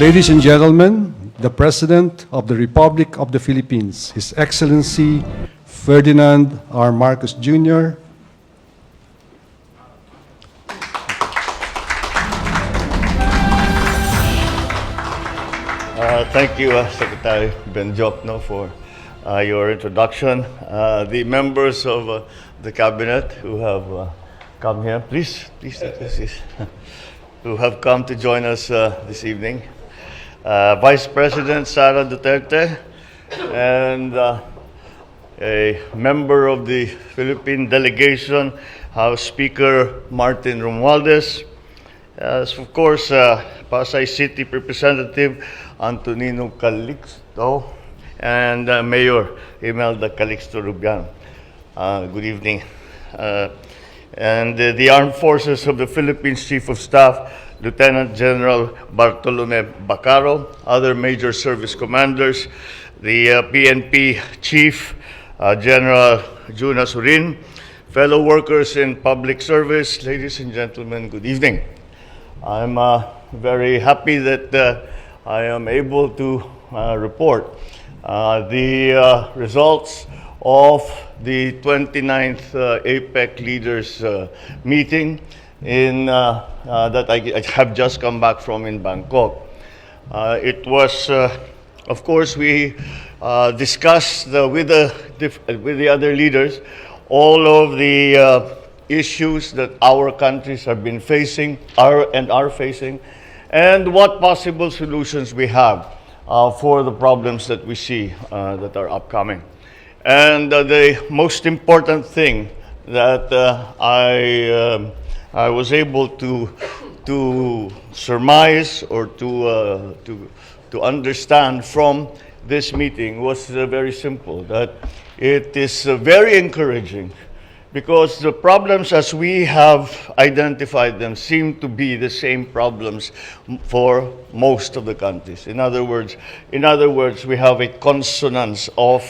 Ladies and gentlemen, the President of the Republic of the Philippines, His Excellency Ferdinand R. Marcos Jr., Thank you, Secretary Benjokno, for your introduction. The members of the Cabinet who have come here, please, who have come to join us this evening. Vice President Sara Duterte and a member of the Philippine delegation, House Speaker Martin Romualdez, as of course, Pasay City Representative Antonino Calixto and Mayor Imelda Calixto Rubiano. Good evening. And the Armed Forces of the Philippines Chief of Staff, Lieutenant General Bartolome Bacaro, other major service commanders, the PNP Chief, General Juna Surin, fellow workers in public service, ladies and gentlemen, good evening. I'm very happy that I am able to report the results of the 29th APEC leaders meeting that I have just come back from in Bangkok. It was, of course, we discussed with the other leaders all of the issues that our countries have been facing, are facing, and what possible solutions we have for the problems that we see that are upcoming. And the most important thing that I was able to surmise or to understand from this meeting was very simple, that it is very encouraging, because the problems as we have identified them seem to be the same problems for most of the countries. In other words, we have a consonance of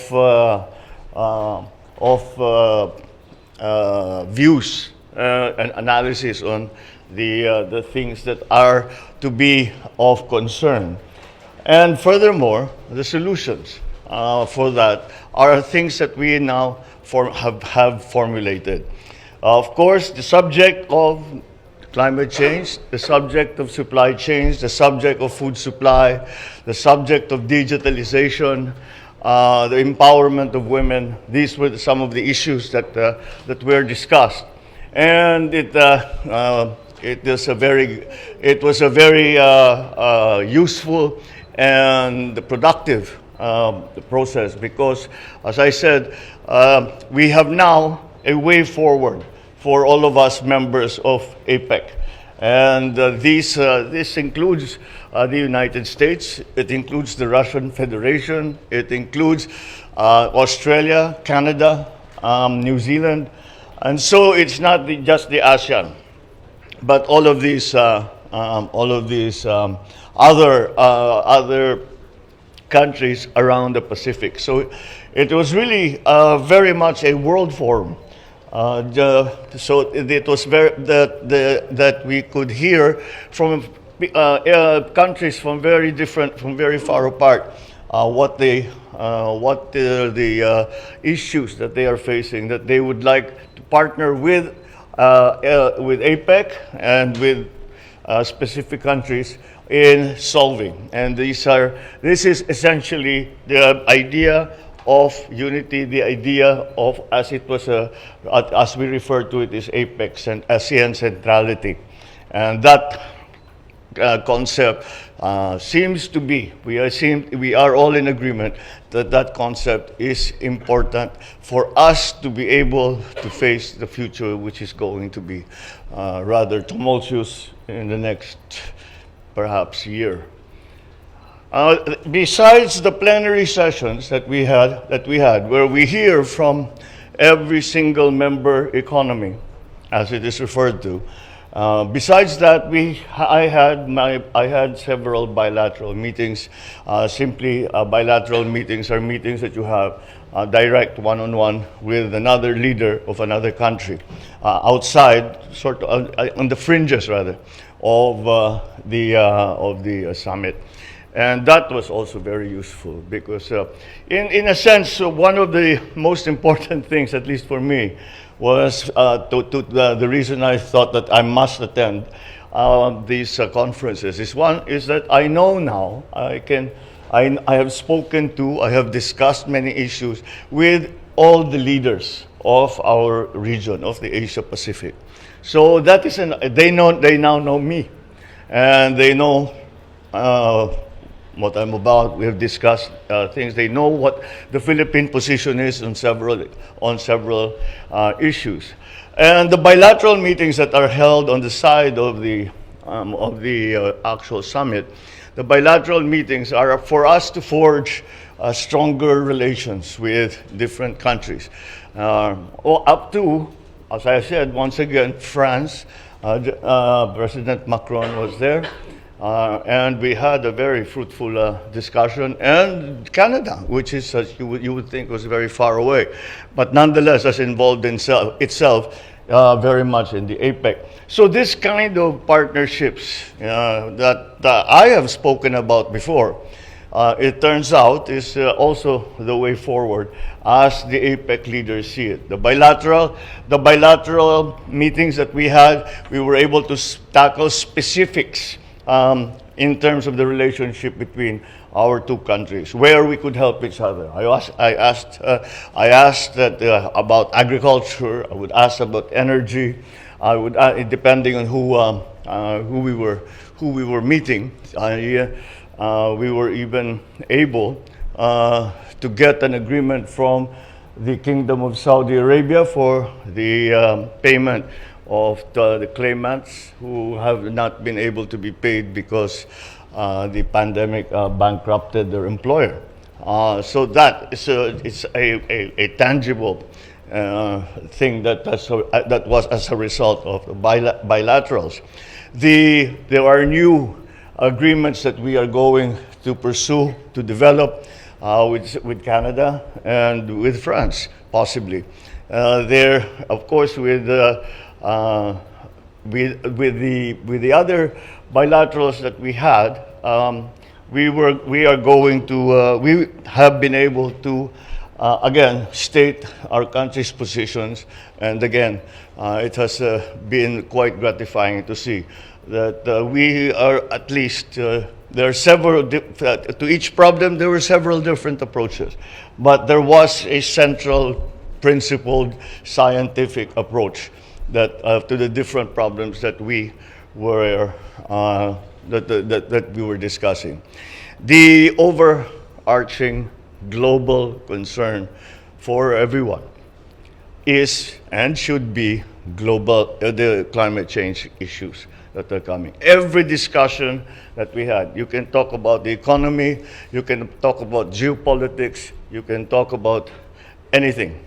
views and analysis on the things that are to be of concern. And furthermore, the solutions for that are things that we now have formulated. Of course, the subject of climate change, the subject of supply chains, the subject of food supply, the subject of digitalization, the empowerment of women. These were some of the issues that were discussed, and it was a very useful and productive process, because, as I said, we have now a way forward for all of us members of APEC. And this includes the United States, it includes the Russian Federation, it includes Australia, Canada, New Zealand, and so it's not just the ASEAN, but all of these other countries around the Pacific. So it was really very much a world forum. So it was that we could hear from countries from very far apart, what the issues that they are facing, that they would like to partner with APEC and with specific countries in solving. And this is essentially the idea of unity, the idea of, as we refer to it, is APEC and ASEAN centrality. And that concept seems to be, we are all in agreement that concept is important for us to be able to face the future, which is going to be rather tumultuous in the next, perhaps, year. Besides the plenary sessions that we had, where we hear from every single member economy, as it is referred to, besides that, I had several bilateral meetings. Bilateral meetings are meetings that you have direct one-on-one with another leader of another country, outside, sort of on the fringes rather, of the summit. And that was also very useful because, in a sense, one of the most important things, at least for me, was the reason I thought that I must attend these conferences is that I know now I have spoken to, I have discussed many issues with all the leaders of our region, of the Asia Pacific. So that is they now know me, and they know what I'm about. We have discussed things. They know what the Philippine position is on several issues, and the bilateral meetings that are held on the side of the actual summit. The bilateral meetings are for us to forge stronger relations with different countries, up to, as I said, once again, France. President Macron was there. And we had a very fruitful discussion, and Canada, which is, as you would think, was very far away, but nonetheless, as involved in itself very much in the APEC. So this kind of partnerships that I have spoken about before, it turns out is also the way forward as the APEC leaders see it. The bilateral meetings that we had, we were able to tackle specifics in terms of the relationship between our two countries, where we could help each other. I asked that about agriculture. I would ask about energy. I would, depending on who we were meeting. We were even able to get an agreement from the Kingdom of Saudi Arabia for the payment of the claimants who have not been able to be paid because the pandemic bankrupted their employer. So that is it's a tangible thing that was as a result of the bilaterals. There are new agreements that we are going to pursue to develop with Canada and with France, possibly. There, of course, with the other bilaterals that we had, we have been able to again state our country's positions, and again, it has been quite gratifying to see that we are at least. There are several to each problem. There were several different approaches, but there was a central, principled, scientific approach that to the different problems that we were that we were discussing. The overarching global concern for everyone is and should be the climate change issues that are coming. Every discussion that we had, you can talk about the economy, you can talk about geopolitics, you can talk about anything.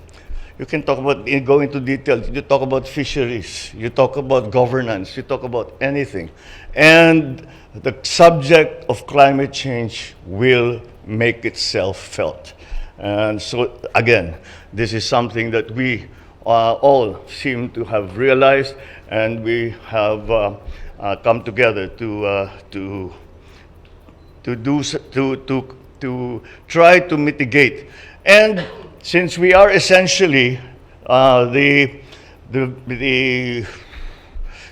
You can talk about, go into detail, you talk about fisheries, you talk about governance, you talk about anything. And the subject of climate change will make itself felt. And so, again, this is something that we all seem to have realized, and we have come together to try to mitigate. And since we are essentially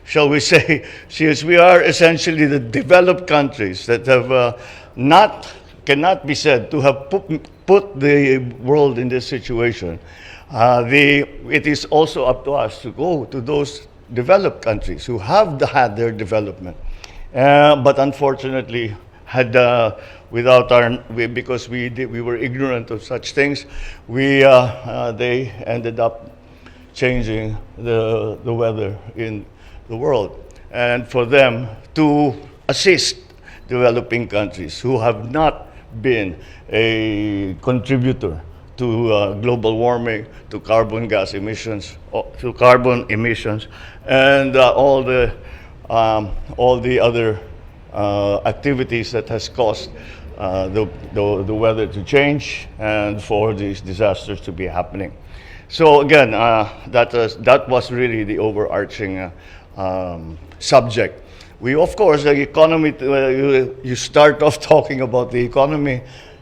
shall we say, since we are essentially the developed countries that have cannot be said to have put the world in this situation, it is also up to us to go to those developed countries who have had their development, but unfortunately because we were ignorant of such things, they ended up changing the weather in the world, and for them to assist developing countries who have not been a contributor to global warming, to carbon gas emissions, and all the other activities that has caused the weather to change and for these disasters to be happening. So again, that was really the overarching subject. we, of course, the economy, you start off talking about the economy,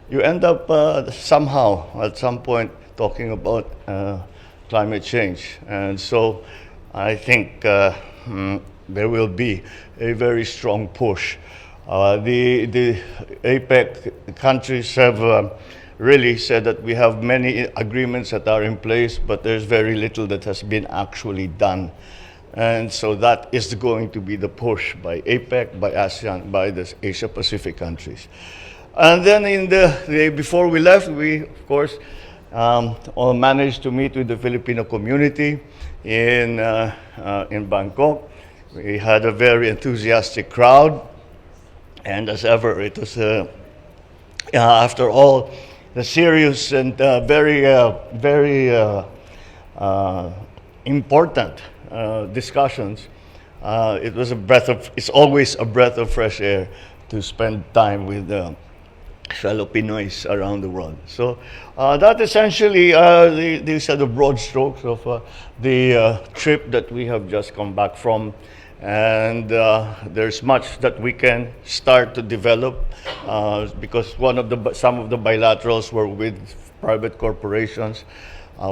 you end up somehow, at some point, talking about climate change. And so I think there will be a very strong push. The APEC countries have really said that we have many agreements that are in place, but there's very little that has been actually done. And so that is going to be the push by APEC, by ASEAN, by the Asia Pacific countries. And then before we left, we, of course, all managed to meet with the Filipino community in Bangkok. We had a very enthusiastic crowd. And as ever, it was, after all, the serious and very important discussions. It's always a breath of fresh air to spend time with fellow Pinoys around the world. So that essentially, these are the broad strokes of the trip that we have just come back from. And there's much that we can start to develop because some of the bilaterals were with private corporations.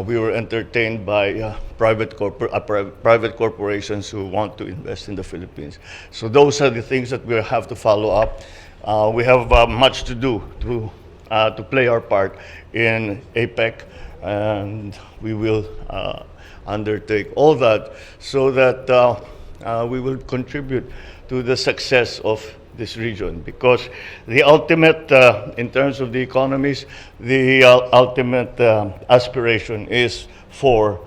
We were entertained by private corporations who want to invest in the Philippines. So those are the things that we have to follow up. We have much to do to play our part in APEC, and we will undertake all that so that we will contribute to the success of this region, because the ultimate, in terms of the economies, the ultimate aspiration is for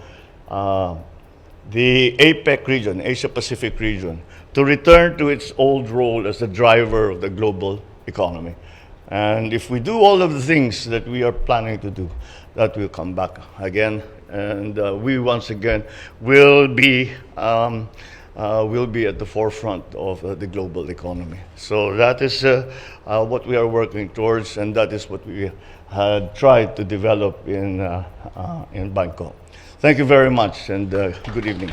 the APEC region, Asia Pacific region, to return to its old role as the driver of the global economy. And if we do all of the things that we are planning to do, that will come back again, and we once again will be at the forefront of the global economy. So that is what we are working towards, and that is what we had tried to develop in Bangkok. Thank you very much, and good evening.